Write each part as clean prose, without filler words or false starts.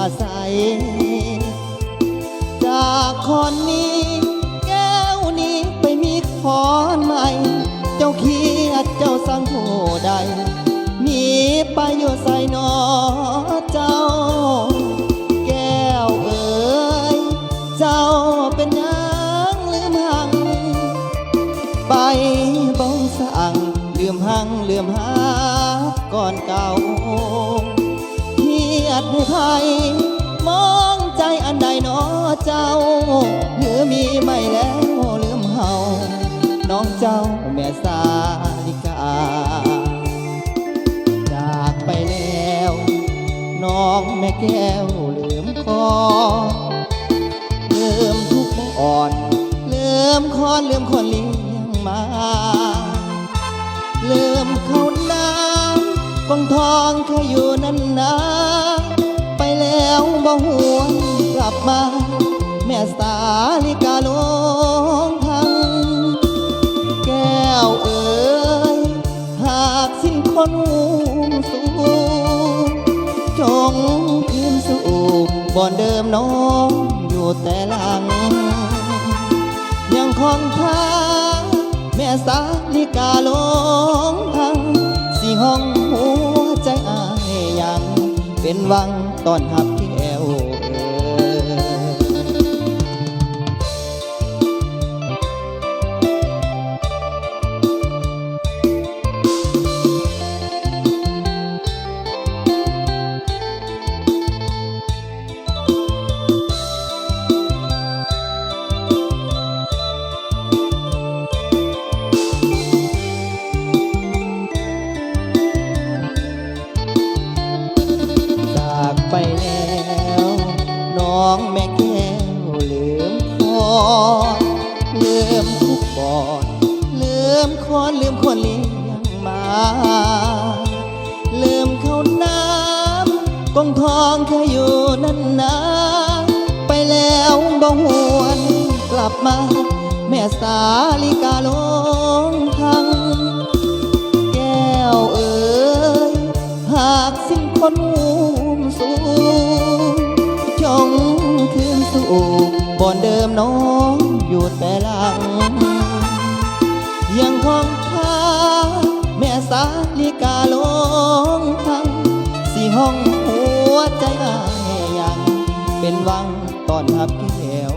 อาศัยจากคนนี้แก้วนี้ไปมีขอนใหม่เจ้าเคียดเจ้าสังโหใดหนีไปอยู่ใส่นอเจ้าแก้วเอ๋ยเจ้าเป็นยังลืมหังไปบ้องสั่งลืมหังลืมหาก่อนเก่าเคียดให้ไทยมองใจอันใดนอเจ้าหรือมีไม่แล้วลืมเฮาน้องเจ้าแม่สาลิกาจากไปแล้วน้องแม่แก้วลืมคอลืมทุกอ่อนลืมคอนลืมคนเลี้ยงมาลืมเขาน้ำกองทองเคยอยู่นั่นนาไปแล้วบ่หวนกลับมาแม่สาลิกาลงทังแก้วเอ๋ยหากสิ้นคนสูงจงคืนสู่บ่อนเดิมน้องอยู่แต่หลังยังคงท่าแม่สาลิกาลงทังสิห้องหัวใจอายยังเป็นวังตอนหับแก้วจากไปแล้วน้องแม่แก้วลืมคอนลืมทุกบอนลืมคอนลืมคนเลี้ยงมาลืมเขาน้ำกองทองเคยอยู่นั่นนาไปแล้วบ่หวนกลับมาแม่สาลิกาลงทังแก้วเอ๋ยหากสิ้นคนสูงจงคืนสู่บ่อนเดิมน้องอยู่แต่หลังยังคงท่าแม่สาลิกาลงทังสิห้องหัวใจอายยังเป็นวังตอนหับแก้ว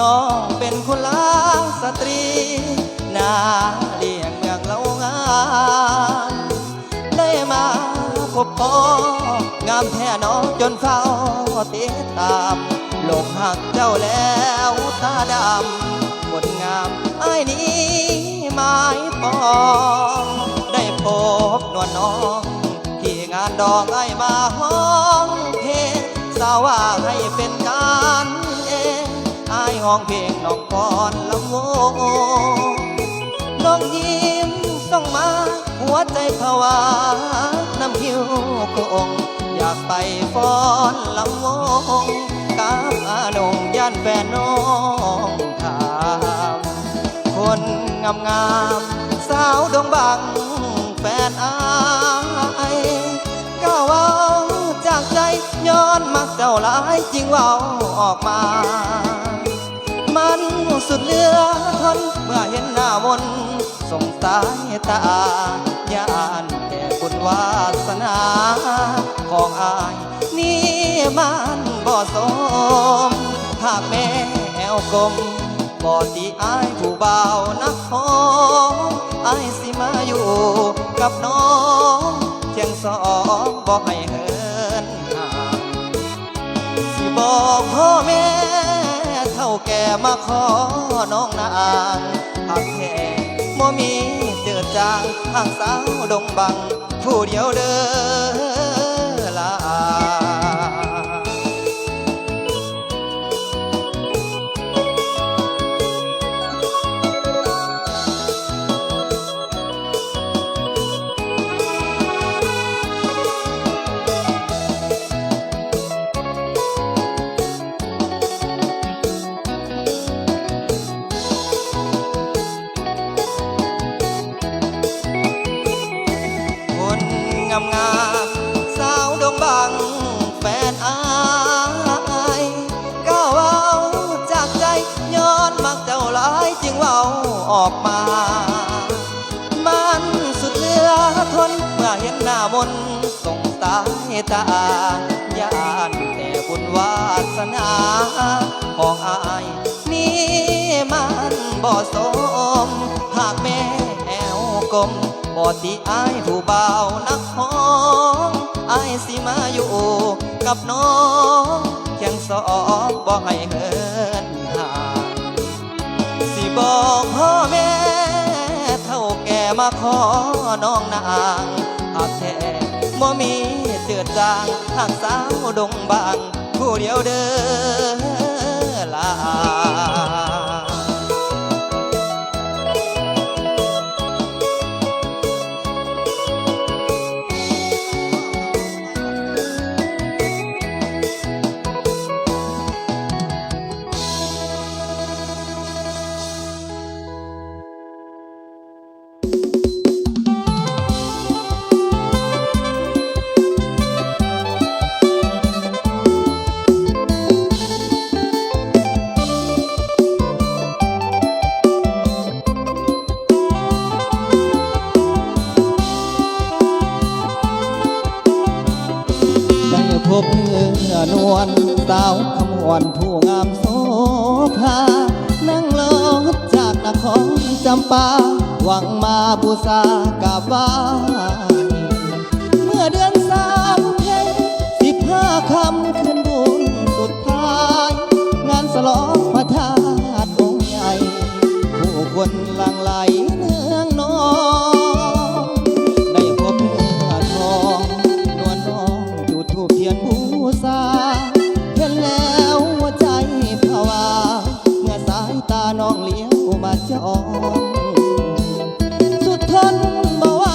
น้องเป็นคนลางสตรีนาเลี้ยงเมืองเล่างานได้มาพบพ่องามแท้น้องจนเฝ้าติดตามหลงหักเจ้าแล้วตาดำคนงามไอ้นี้หมายปองได้พบนวลน้องที่งานดองไอ้มาห้องเพลงสาวว่าให้เป็นการอายห้องเพลงน้องก่อนลำวงน้องยิ้มส่งมาหัวใจภาวะน้ำหิวคงอยากไปฟ้อนลำวงกับอาหนงย่านแฟนน้องถามคนงามสาวดงบังแฟนอายก้าวเอาจากใจย้อนมักเจ้าหลายจริงเว้าออกมามันสุดเหลือทนเมื่อเห็นหน้ามนส่งสายตาย่านแต่บุญวาสนาของอายนี่มันบ่สมหากแม่ วกลมบ่ตีอายผู้บ่าวนักฮ้องอายสิมาอยู่กับน้องเพียงสองบ่ให้เหินห่างสิบอกพ่อแม่เท่าแก่มาขอน้องนางหากแค่บ่มีเจอจางห่างสาวดงบังผู้เดียวเด้อลางามสาวดงบังแฟนอายก้าวเอาจากใจย้อนมักเจ้าหลายจึงเว้าออกมา มันสุดเหลือทนเมื่อเห็นหน้ามนส่งสายตาญาติแต่บุญวาสนาของอายนี่มันบ่สมหากแม่แอวกลมบ่ตีอายผู้บ่าวนักฮ้องอายสิมาอยู่กับน้องเพียงสองบ่ให้เหินห่างสิบอกพ่อแม่เท่าแก่มาขอน้องนางหากแท้บ่มีเจือจางทางสาวดงบางผู้เดียวเด้อลาพบเพื่อนวลสาวขมวลผู้งามโสภานั่งรถจากนครจำปาหวังมาบูชากราบไหว้เมื่อเดือนสามเพ็ญ15 ค่ำคืนบุญสุดท้ายงานฉลองพระธาตุองค์ใหญ่ผู้คนหลั่งไหลเนืองนองได้พบเพื่อทองนวลน้องจุดธูปเทียนบูชาเห็นแล้วหัวใจภาวะเมื่อสายตาน้องเลี้ยวมาจ้องสุดทนบ่ไหว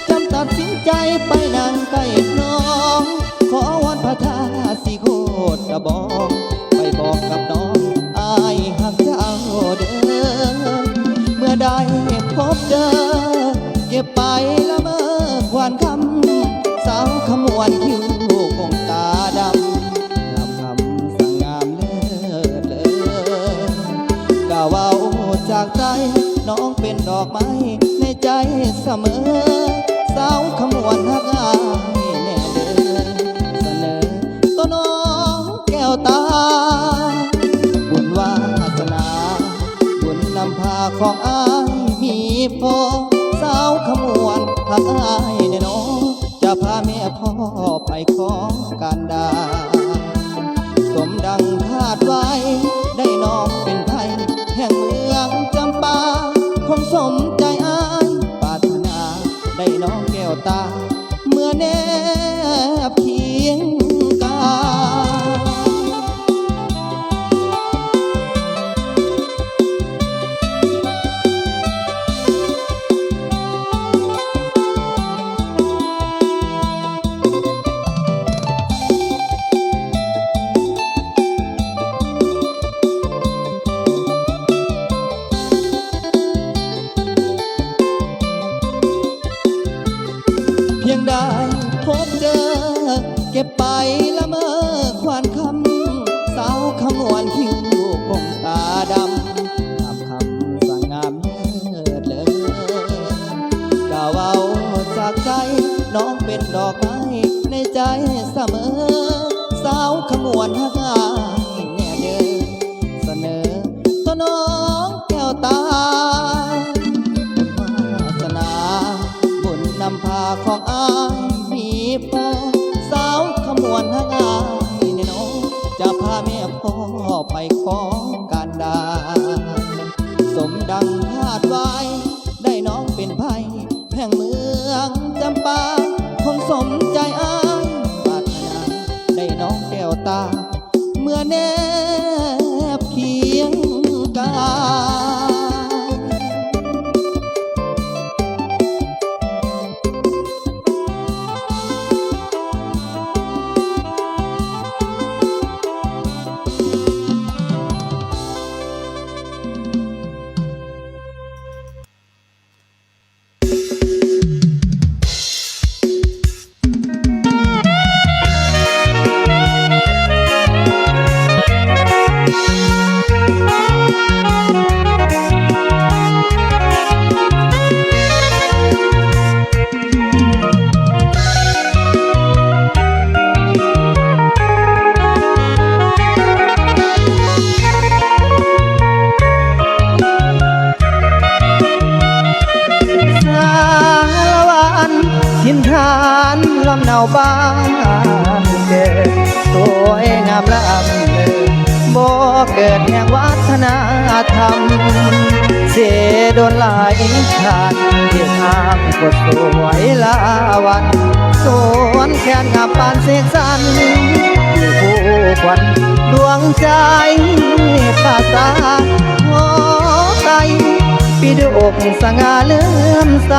จำตัดสินใจไปนั่งใกล้น้องขอวอนพระธาตุสีโคตรกระบองไปบอกกับน้องอายหักเจ้าเด้อเมื่อได้พบเจอเก็บไปละเมอควานคำสาวขมวลคิ้วคงตาดำงามคำสั่งงามเลิศเลอกะว่าจากใจน้องเป็นดอกไม้ในใจเสมอสาวขมวลหักอายแน่เด้อเสนอตัวน้องแก้วตาบุญวาสนาบุญนำพาของอายมีพอสาวขมวลหักอายแน่น้องจะพาแม่พ่อไปขอการดาสมดังคาดไว้ได้น้องเป็นไทยแห่งเมืองจำปาคงสมใจอายปรารถนาได้น้องแก้วตาเมื่อแนบเคียงกายเพียงได้พบเจอเก็บไปละเมอควานคำสาวขมวลคิ้วคงตาดำงามคำสั่งงามเลิศเลอกะเว้าจากใจน้องเป็นดอกไม้ในใจเสมอสาวขมวลหักอายแน่เด้อเสนอ วาสนาบุญนำพาของอายมีพอสาวขมวนหางายในน้องจะพาแม่พ่อไปขอการดาสมดังคาดไว้ได้น้องเป็นไพ่แห่งเมืองจำปาคงสมใจอ้ายปรารถนาได้น้องแก้วตาเมื่อแนบเคียงกายทินฐานลำเนาบ้านเกิดสวยงามล้ำเลิศบ่เกิดแห่งวัฒนธรรมเสโดนหลายชาติที่ทางกดสวยลาวันสวนแขนงามปานเสกสรรอยู่คู่ควันดวงใจปราสาทหอไตปีดอกสง่าเลื่อมใส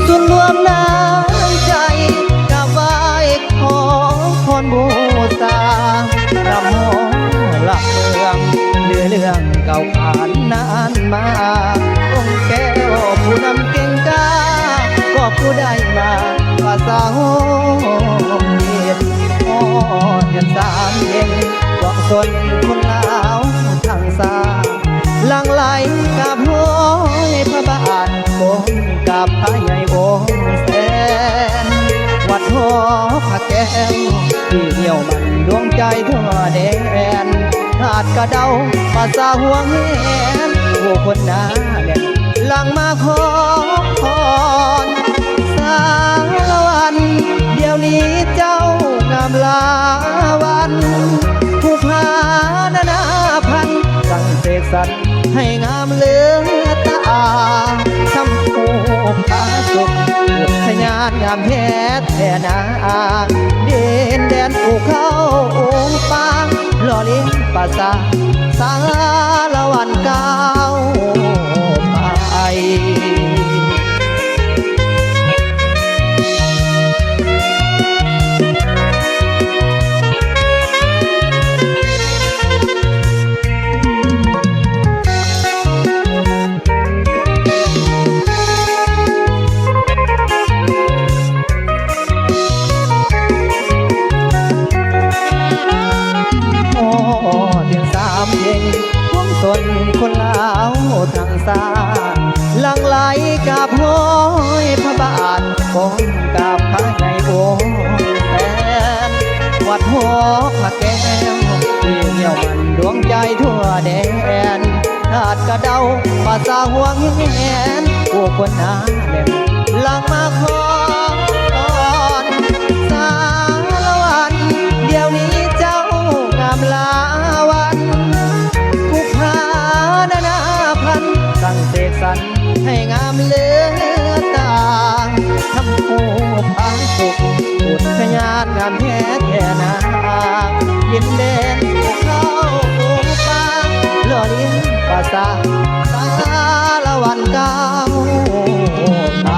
ส่วนรวมน้ำใจกับไหว้ขอพรบูชารำโหหลักเมืองเรื่องเก่าขานนานมาองค์แก้วผู้นำเก่งกาก็ผู้ได้มาภาษาโหเดียดโอเดือนสามเย็นกวางสนคนลาวทางซ้ายหลังไหลกับห้อยพระบาทบงกับพระใหญ่บงแสนวัดหอพระแก้วที่เหี่ยวมันดวงใจทั่วแดนหาดกระเดาภาษาห่วงแหนผู้คนหนาแน่นหลังมาขอพรสารวันเดี๋ยวนี้เจ้างามลาวันผู้พานานาพันสั่งเสกสรรให้งามเลือตาทำผู้พาสุขอุทยานงามแท้แท้นาดินแดนภูเขาองค์ปางหล่อเลี้ยงภาษาสารวันเก้าวไป นคนลาวทางซ้ายหลังไหลกับห้อยพระบาทกองกับพระใหญ่วงแสนวัดหัวพระแก้วที่เหี่ยวมันดวงใจทั่วแดนธาตุกระเดาภาษาห่วงแหนผู้คนหนาแน่นหลังมาขอสารวันเดี๋ยวนี้เจ้างามลาวันผู้พานานาพันสั่งเสกสรรให้งามเลือตาทำผู้พาสุขอุทยานงามแท้แท้นายินเด่นเข้าผู้พาหล่อเลี้ยงภาษาสารวันเก้าวไป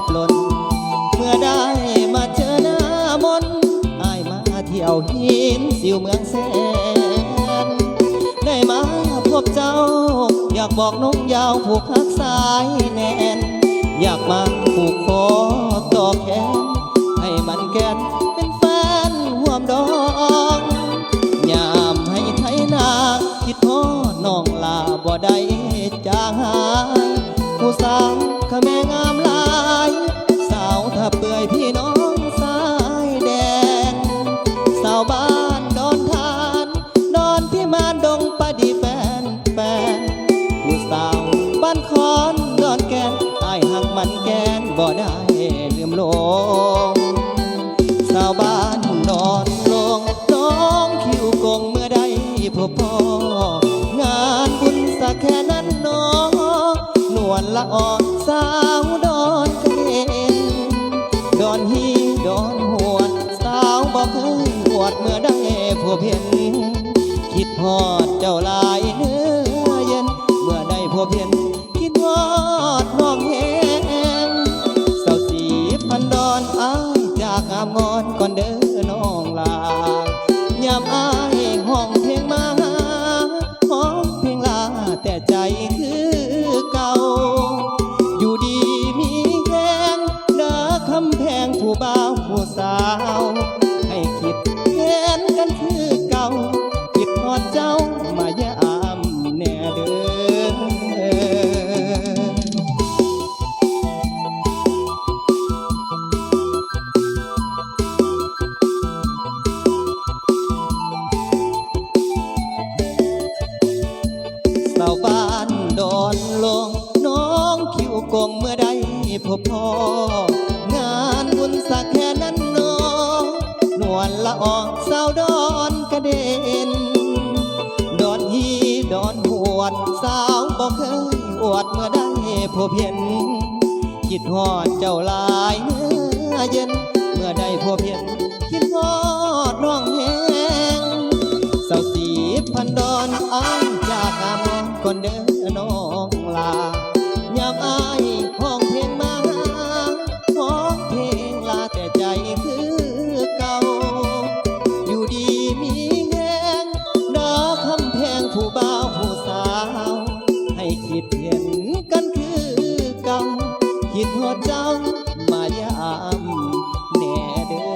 บล้นเมื่อได้มาเจอหน้ามนอายมาเที่ยวหินสิวเมืองแสนได้มาพบเจ้าอยากบอกน้องยาวผูกหักสายแน่นอยากมาผูกคอต่อแขนให้มันแกนเป็นแฟนห่วมดองยามให้ไทยนาคิดพ่อน้องลาบ่ได้จางหายผู้สาวขะแม่งามหลายสาวถ้าเปื่อยพี่น้องสายแดนสาวบ้านดอนทานดอนพี่มานดงปะดีแฟนผู้สาวบ้านคอนดอนแกนอายหักมันแกนบ่ได้ลืมลงสาวบ้านดอนลงน้องคิวกงเมื่อใดพบพ่องานบุญสักแค่นั้นน้องนวลละอ่อนสาวดอนกระเด็นดอนฮีดอนหวดสาวบ่เคยหวดเมื่อได้พบเห็นคิดฮอดเจ้าลายเนื้อเย็นเมื่อได้พบเห็นคิดฮอดน้องเห็นเศร้าสีพันดอนอายจากงามงอนก่อนเด้อน้องลายามอายห้องเพลงมาห้องเพลงลาแต่ใจคือเก่าอยู่ดีมีแรงเด้อคำแพงผู้บ่าวผู้สาวให้คิดแทนกันคือเก่าคิดฮอดเจ้ามายามแน่เด้อสาวบ้านดอนลงน้องคิวกงเมื่อใดพบพ่องานบุญสักแค่นั้นน้องนวลละอองสาวดอนกระเด็นดอนฮีดอนหวดสาวบอกเคยอวดเมื่อได้พบเห็นคิดฮอดเจ้าลายเนื้อเย็นเมื่อได้พบเห็นคิดฮอดน้องแหงเศร้าสีพันดอนอ้ายจากงามงก่อนเด้อน้องลายามอายห้องเพลงมาห้องเพลงลาแต่ใจคือเก่าอยู่ดีมีแหงดาคำแพงผู้บ่าวผู้สาวให้คิดเห็นกันคือเก่าคิดฮอดเจ้ามายามแน่เด้อ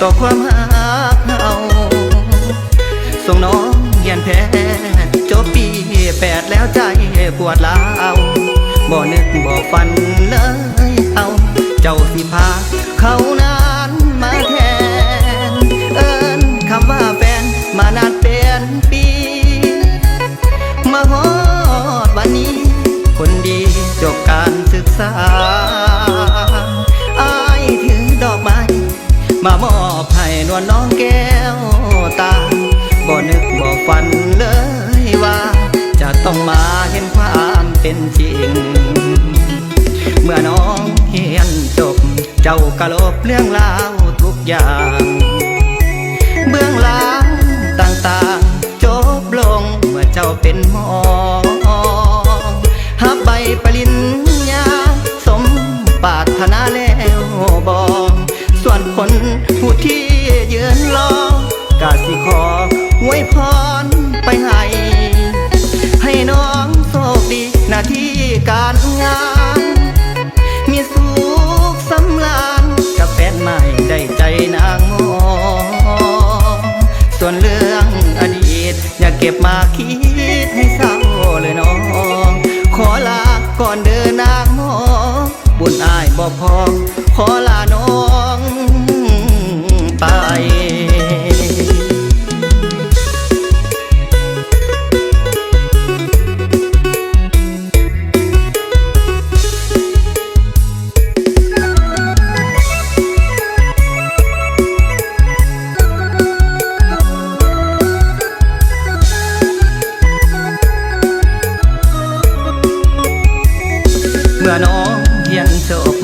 ต่อความหักเอาส่งน้องเรียนแพทย์จบปี8แล้วใจปวดร้าวบ่นึกบ่ฝันเลยเอาเจ้าสิพาเขานั้นมาแทนเอิ้นคำว่าแฟนมานานเป็นปีมาฮอดวันนี้คนดีจบการศึกษาอ้ายถือดอกไม้มามอบให้นวลน้องแก้วตาบ่นึกบ่ฝันเลยว่าจะต้องมาเห็นความเป็นจริงเมื่อน้องเรียนจบเจ้ากะลบเรื่องราวทุกอย่างเบื้องหลังต่างๆจบลงเมื่อเจ้าเป็นหมอหับใบปริญญาสมปรารถนาแล้วบอกส่วนคนผู้ที่ยืนรอกะสิขออวยพรไปให้น้องโชคดีหน้าที่การงานมีสุขสำราญกับแฟนใหม่ได้ใจ เก็บมาคิดให้เศร้าเลยน้องขอลาก่อนเดินนางมองบุญอายบ่พอขอลาน้องไปเมื่อน้องเรียนจบ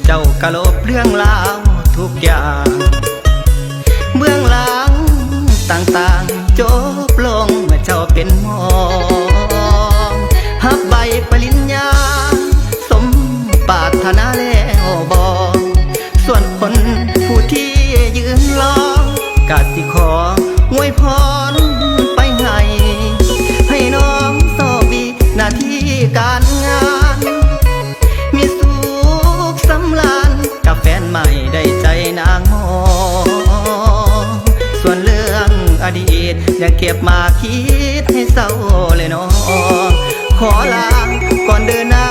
เจ้ากะลบเรื่องราวทุกอย่างเบื้องหลังต่างๆจบลงเมื่อเจ้าเป็นหมอหับใบปริญญาสมปรารถนาแล้วบอกส่วนคนผู้ที่ยืนรอกะสิขออวยพรไปให้น้องโชคดีหน้าที่การงานมีสุขสำราญกับแฟนใหม่ได้ใจนางมองส่วนเรื่องอดีตอย่าเก็บมาคิดให้เศร้าเลยน้องขอลาก่อนเดินหน้า